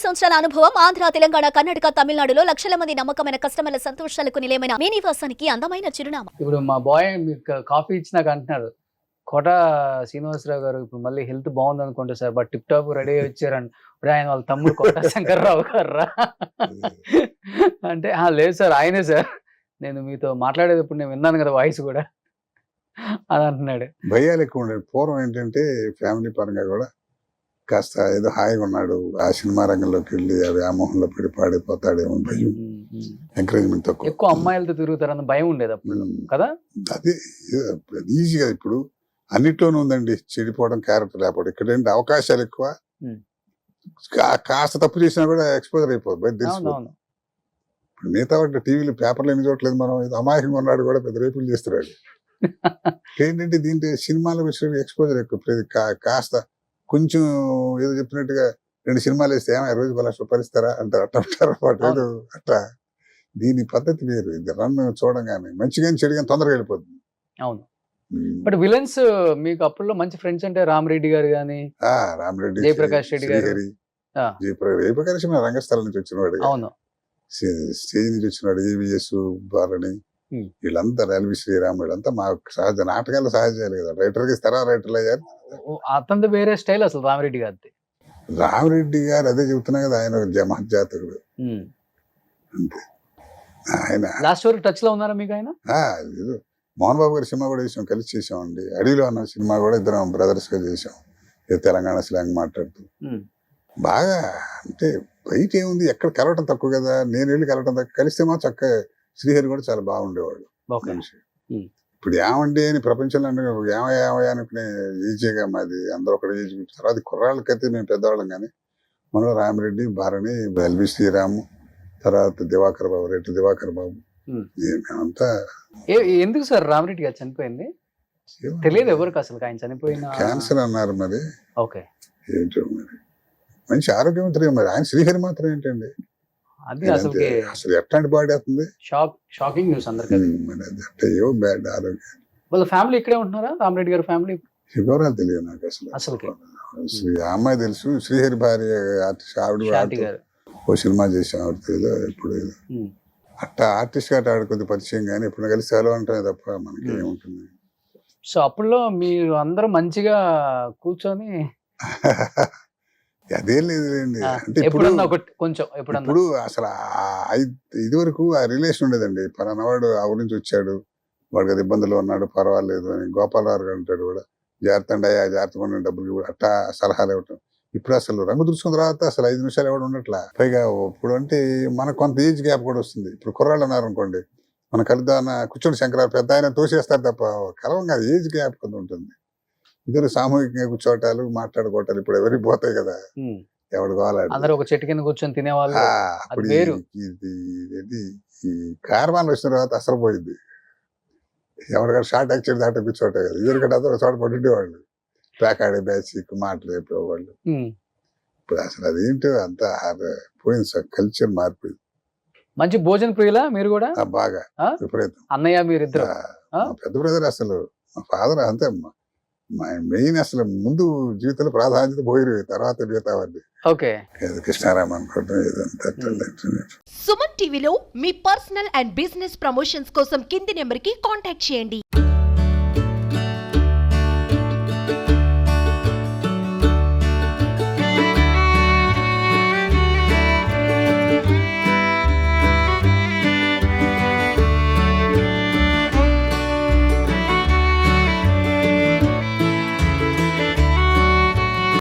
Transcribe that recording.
సంవత్సరాల అనుభవం ఆంధ్ర, తెలంగాణ, కర్ణాటక, తమిళనాడులో లక్షల మంది నమ్మకమైన కస్టమర్ల సంతోషాలకు నిలయమైన మీ నివాసానికి అందమైన చిరునామా. ఇప్పుడు మా బాయ్ మీకు కాఫీ ఇచ్చినాక అంటున్నారు, కోట శ్రీనివాసరావు గారు ఇప్పుడు మళ్ళీ హెల్త్ బాగుంది అనుకుంటా sir, but tip top ready అయ్యి వచ్చారండి. ఇప్పుడు ఆయన వాళ్ళ తమ్ముడు కోట శంకర్రావు గారు అంటే లేదు సార్ ఆయనే సార్, నేను మీతో మాట్లాడేటప్పుడు నేను విన్నాను కదా వాయిస్ కూడా అని అంటున్నాడు. భయాలు ఎక్కువ ఉండేది పూర్వం. ఏంటంటే ఫ్యామిలీ పరంగా కూడా కాస్త ఏదో హాయిగా ఉన్నాడు, ఆ సినిమా రంగంలోకి వెళ్ళి ఆ వ్యామోహంలో పడి పాడిపోతాడేమో భయం, ఎంకరేజ్మెంట్ తక్కువ. ఎక్కువ అమ్మాయిలతో తిరుగుతారన్న భయం ఉండేది అప్పుడు కదా. అది ఈజీగా ఇప్పుడు అన్నిట్లోనూ ఉందండి చెడిపోవడం, క్యారెక్టర్ లేకపోవడం. ఇక్కడ ఏంటి అవకాశాలు ఎక్కువ, కాస్త తప్పు చేసినా కూడా ఎక్స్పోజర్ అయిపోదు, బయట తెలిసిపోతుంది. ఇప్పుడు మిగతా వాటి టీవీలు పేపర్లు ఎన్ని చూడట్లేదు మనం, అమాయకంగా ఉన్నాడు కూడా పెద్ద రేపులు చేస్తున్నాడు. ఏంటంటే దీంట్లో సినిమాల విషయం ఎక్స్పోజర్ ఎక్కువ. కాస్త కొంచెం ఏదో చెప్పినట్టుగా 2 సినిమాలు వేస్తే ఏమో రోజు 1 లక్ష రూపాయలు ఇస్తారా అంటారు, అట్లా అట్లా. దీని పద్ధతి వేరు. ఇది రన్ చూడంగానే మంచిగాని చెడుగాని తొందరగా వెళ్ళిపోతుంది. అవును, బట్ విలన్స్ మీకు అప్పట్లో మంచి ఫ్రెండ్స్ అంటే రామరెడ్డి గారు కానీ, రామరెడ్డి, జయప్రకాష్ రెడ్డి గారు, జయప్రకాష్ రంగస్థలం నుంచి వచ్చినవాడు, అవును స్టేజ్ నుంచి వచ్చినాడు, ఏవిఎస్ బాలని, వీళ్ళంతా ఎల్వి శ్రీరామ్, వీళ్ళంతా మా సహజ నాటకాలు సహజాలు కదా. రైటర్కి ఇస్తారా, రైటర్లు అయ్యారు. అతనిది వేరే స్టైల్ అసలు రామరెడ్డి గారిది. రామరెడ్డి గారు అదే చెబుతున్నా కదా, ఆయన మహజాతకుడు అంతే. ఆయన లాస్ట్ వరకు టచ్ లో ఉన్నారా మీకు ఆయన? మోహన్ బాబు గారి సినిమా కూడా చేసాం, కలిసి చేసామండి. అడవిలో అన్న సినిమా కూడా ఇద్దరం బ్రదర్స్ గా చేసాం, తెలంగాణ స్లాంగ్ మాట్లాడుతూ. బాగా అంటే బయట ఏముంది, ఎక్కడ కలవటం తక్కువ కదా, నేను వెళ్ళి కలవటం తక్కువ. కలిస్తే మా చక్కగా శ్రీహరి కూడా చాలా బాగుండేవాడు మనిషి. ఇప్పుడు ఏమండి అని ప్రపంచంలో ఏమయ్యా అనుకునే ఈజీగా మాది, అందరూ ఒకటి ఏజ్. తర్వాత కుర్రాళ్ళకైతే మేము పెద్దవాళ్ళం, కానీ మనలో రామిరెడ్డి, భారణి, ఎల్వి శ్రీరాము, తర్వాత దివాకర్ బాబు, రెడ్డి దివాకర్ బాబు, మేమంతా. ఎందుకు సార్ రామిరెడ్డి గారు చనిపోయింది తెలియదు ఎవరికి అసలు, ఆయన చనిపోయిన క్యాన్సర్ అన్నారు మరి. ఓకే, ఏంటో మరి మంచి ఆరోగ్యవంతులు. మరి ఆయన శ్రీహరి మాత్రం ఏంటండి, అది అసలు ఎట్లాంటి బాడీ అవుతుంది. షాకింగ్ న్యూస్ అందరికీ. ఏవో బ్యాడ్ ఆరోగ్యం. వాళ్ళ ఫ్యామిలీ ఇక్కడే ఉంటున్నారా, రామరెడ్డి గారి ఫ్యామిలీ? వివరాలు తెలియదు నాకు అసలు. ఆ అమ్మాయి తెలుసు, శ్రీహరి భార్య ఆర్టిస్ట్ ఆవిడ, ఓ సినిమా చేసాం ఆవిడతో ఏదో ఇప్పుడు అట్టా ఆర్టిస్ట్ గా ఆవిడ కొద్ది పరిచయం, కానీ ఇప్పుడు కలిసి సెలవు అంటామే తప్ప మనకి ఏముంటుంది. సో అప్పుడులో మీరు అందరూ మంచిగా కూర్చొని అదేం లేదులేండి. అంటే ఇప్పుడు అసలు ఇది వరకు ఆ రిలేషన్ ఉండేదండి. పలానా వాడు ఆ ఊరి నుంచి వచ్చాడు, వాడికి అది ఇబ్బందులు ఉన్నాడు, పర్వాలేదు అని గోపాలరావు గారు అంటాడు కూడా, జాగ్రత్త అండి అయ్యా, జాగ్రత్తగా ఉండండి, డబ్బులు అట్టా సలహాలు ఇవ్వటం. ఇప్పుడు అసలు రంగు దుర్చుకున్న తర్వాత అసలు 5 నిమిషాలు ఎవడు ఉండట్లా. పైగా ఇప్పుడు అంటే మనకు కొంత ఏజ్ గ్యాప్ కూడా వస్తుంది. ఇప్పుడు కుర్రాళ్ళు అన్నారు అనుకోండి, మన కలుద్దాన కూర్చోండి శంకరావు పెద్ద ఆయన తోసేస్తారు తప్ప కలవం కాదు, ఏజ్ గ్యాప్ కొంత ఉంటుంది. ఇద్దరు సామూహికంగా కూర్చోటాలు, మాట్లాడుకోవటాలు ఇప్పుడు ఎవరికి పోతాయి కదా, ఎవడు కావాలి. అందరూ ఒక చెట్టు కింద కూర్చొని తినేవాళ్ళు. అప్పుడు ఈ కార్వాన్లు వచ్చిన తర్వాత అసలు పోయింది. ఎవరికైనా షార్ట్ యాక్సిడెంట్ దాంట్లో కూర్చోటాయి కదా, ఇద్దరికంటే అందరూ చోట పడుండేవాళ్ళు, ప్యాకాడే బ్యాచ్ మాటలు చెప్పేవాళ్ళు. ఇప్పుడు అసలు అదేంటో అంతా పోయింది సార్, కల్చర్ మారిపోయింది. మంచి భోజన ప్రియులా మీరు కూడా? బాగా విపరీతం. అన్నయ్య మీరిద్దరు? పెద్ద బ్రదర్ అసలు మా ఫాదర్ అంతే. మెయిన్ అసలు ముందు జీవితంలో ప్రాధాన్యత పోయి తర్వాత మిగతావన్నీ. ఓకే, కృష్ణారామ అనుకోవడం ఏదంతా. సుమన్ టీవీలో మీ పర్సనల్ అండ్ బిజినెస్ ప్రమోషన్స్ కోసం కింది నెంబర్కి కాంటాక్ట్ చేయండి.